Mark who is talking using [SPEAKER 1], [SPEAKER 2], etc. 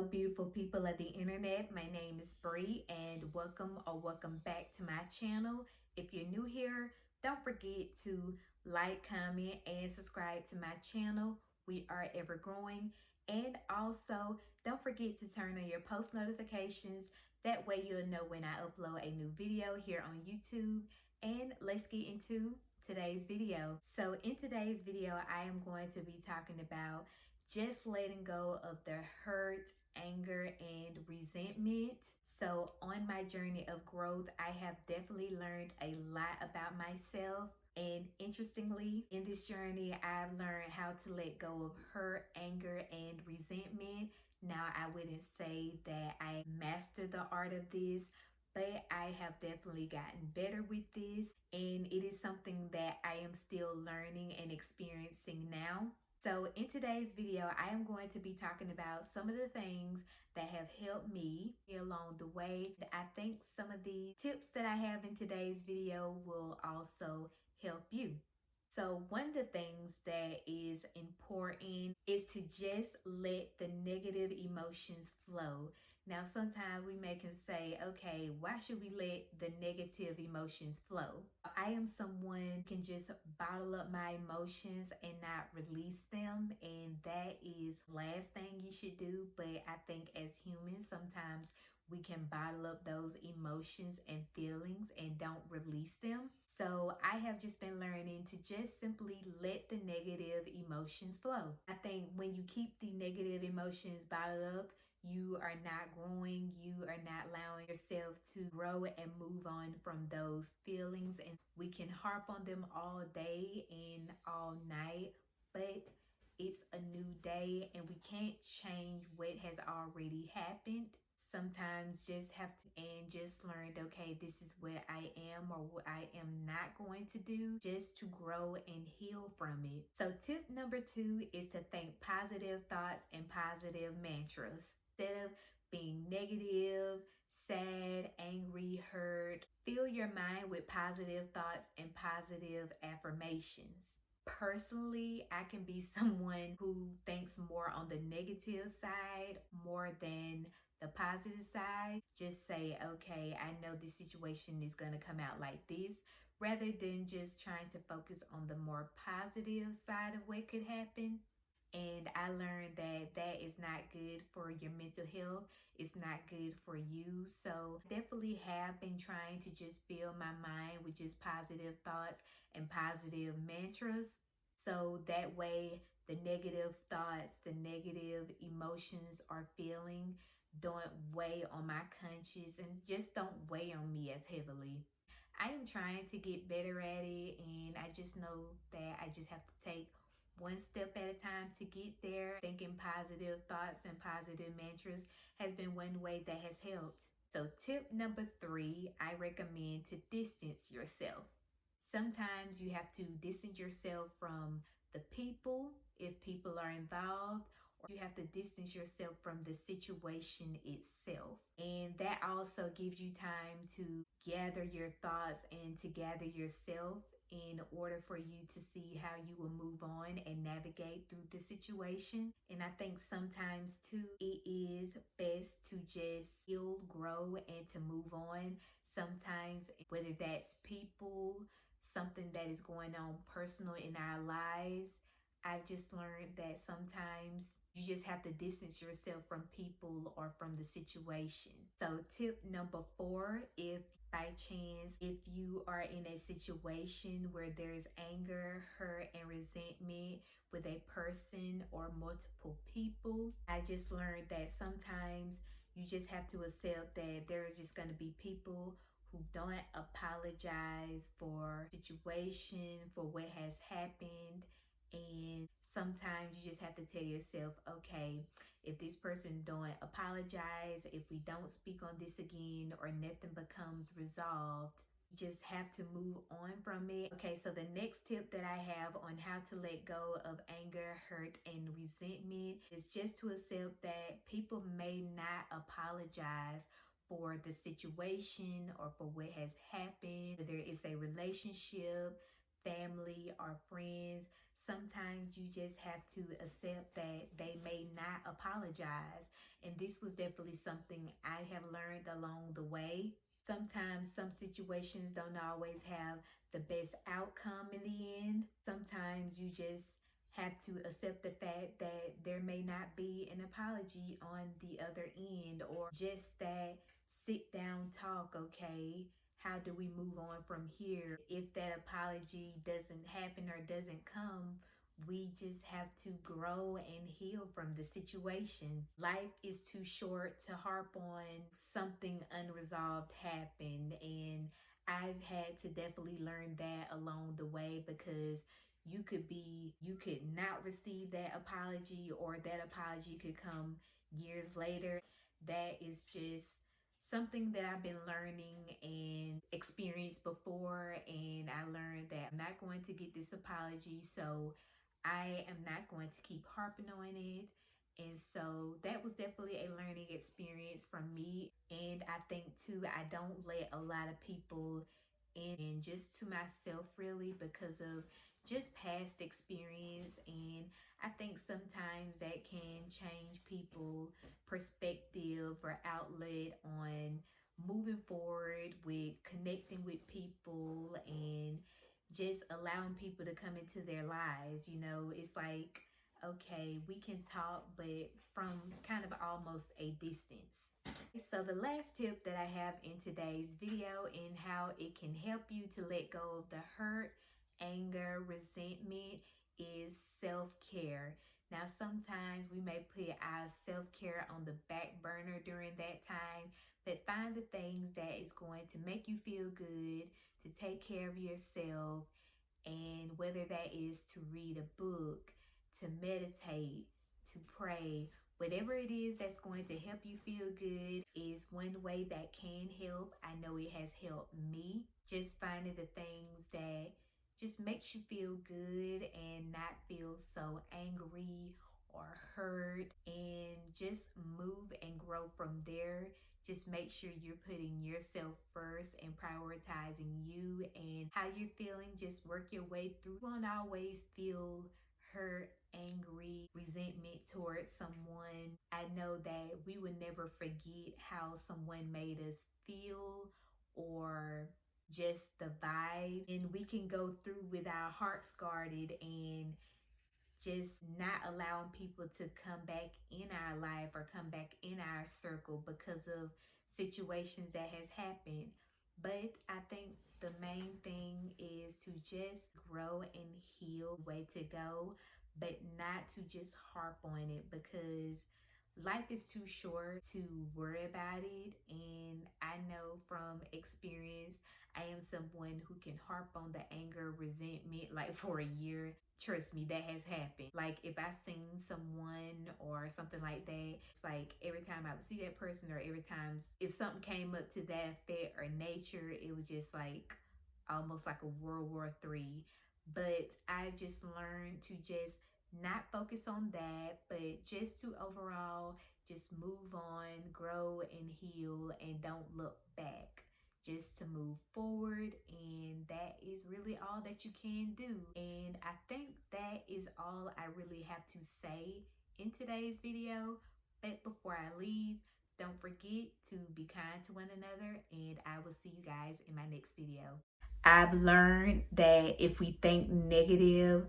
[SPEAKER 1] beautiful people of the internet. My name is Bree, and welcome back to my channel. If you're new here, don't forget to like, comment, and subscribe to my channel. We are ever growing. And also, don't forget to turn on your post notifications. That way you'll know when I upload a new video here on YouTube. And let's get into today's video. So in today's video, I am going to be talking about just letting go of the hurt, anger, and resentment. So on my journey of growth, I have definitely learned a lot about myself. And interestingly, in this journey, I've learned how to let go of hurt, anger, and resentment. Now, I wouldn't say that I mastered the art of this, but I have definitely gotten better with this. And it is something that I am still learning and experiencing now. So in today's video, I am going to be talking about some of the things that have helped me along the way. I think some of the tips that I have in today's video will also help you. So one of the things that is important is to just let the negative emotions flow. Now, sometimes we may can say, okay, why should we let the negative emotions flow? I am someone who can just bottle up my emotions and not release them. And that is the last thing you should do. But I think as humans, sometimes we can bottle up those emotions and feelings and don't release them. So I have just been learning to just simply let the negative emotions flow. I think when you keep the negative emotions bottled up, you are not growing, you are not allowing yourself to grow and move on from those feelings. And we can harp on them all day and all night, but it's a new day and we can't change what has already happened. Sometimes just have to and just learn, okay, this is what I am or what I am not going to do, just to grow and heal from it. So tip number 2 is to think positive thoughts and positive mantras. Instead of being negative, sad, angry, hurt, fill your mind with positive thoughts and positive affirmations. Personally, I can be someone who thinks more on the negative side more than the positive side. Just say, okay, I know this situation is going to come out like this, rather than just trying to focus on the more positive side of what could happen. And I learned that that is not good for your mental health. It's not good for you. So definitely have been trying to just fill my mind with just positive thoughts and positive mantras. So that way the negative thoughts, the negative emotions or feeling don't weigh on my conscience and just don't weigh on me as heavily. I am trying to get better at it, and I just know that I just have to take one step at a time to get there. Thinking positive thoughts and positive mantras has been one way that has helped. So tip number 3, I recommend to distance yourself. Sometimes you have to distance yourself from the people if people are involved, or you have to distance yourself from the situation itself. And that also gives you time to gather your thoughts and to gather yourself in order for you to see how you will move on and navigate through the situation. And I think sometimes too, it is best to just heal, grow, and to move on. Sometimes, whether that's people, something that is going on personal in our lives, I've just learned that sometimes you just have to distance yourself from people or from the situation. So tip number 4, if by chance, if you are in a situation where there's anger, hurt, and resentment with a person or multiple people, I just learned that sometimes you just have to accept that there's just going to be people who don't apologize for the situation, for what has happened. And sometimes you just have to tell yourself, okay, if this person don't apologize, if we don't speak on this again, or nothing becomes resolved, you just have to move on from it. Okay, so the next tip that I have on how to let go of anger, hurt, and resentment is just to accept that people may not apologize for the situation or for what has happened, whether it's a relationship, family, or friends. sometimes you just have to accept that they may not apologize. And this was definitely something I have learned along the way. Sometimes some situations don't always have the best outcome in the end. Sometimes you just have to accept the fact that there may not be an apology on the other end, or just that sit down talk. Okay, how do we move on from here? If that apology doesn't happen or doesn't come, we just have to grow and heal from the situation. Life is too short to harp on something unresolved happened. And I've had to definitely learn that along the way, because you could not receive that apology, or that apology could come years later. That is just something that I've been learning and experienced before. And I learned that I'm not going to get this apology, so I am not going to keep harping on it. And so that was definitely a learning experience from me. And I think too, I don't let a lot of people in, and just to myself really, because of just past experience. And I think sometimes that can change people perspective or outlet on moving forward with connecting with people, and just allowing people to come into their lives. It's like, okay, we can talk, but from kind of almost a distance. So the last tip that I have in today's video, and how it can help you to let go of the hurt, anger, resentment, is self-care. Now, sometimes we may put our self-care on the back burner during that time, but find the things that is going to make you feel good, to take care of yourself. And whether that is to read a book, to meditate, to pray, whatever it is that's going to help you feel good is one way that can help. I know it has helped me. Just finding the things that just makes you feel good and not feel so angry or hurt, and just move and grow from there. Just make sure you're putting yourself first and prioritizing you and how you're feeling. Just work your way through. You won't always feel hurt, angry, resentment towards someone. I know that we would never forget how someone made us feel, or just the vibe. And we can go through with our hearts guarded, and just not allowing people to come back in our life or come back in our circle because of situations that has happened. But I think the main thing is to just grow and heal. Way to go, but not to just harp on it, because life is too short to worry about it. And I know from experience, I am someone who can harp on the anger, resentment like for a year. Trust me, that has happened. Like if I seen someone or something like that, it's like every time I would see that person, or every time if something came up to that effect or nature, it was just like almost like a World War III. But I just learned to just not focus on that, but just to overall just move on, grow and heal, and don't look back. Just to move forward, and that is really all that you can do. And I think that is all I really have to say in today's video. But before I leave, don't forget to be kind to one another, and I will see you guys in my next video. I've learned that if we think negative,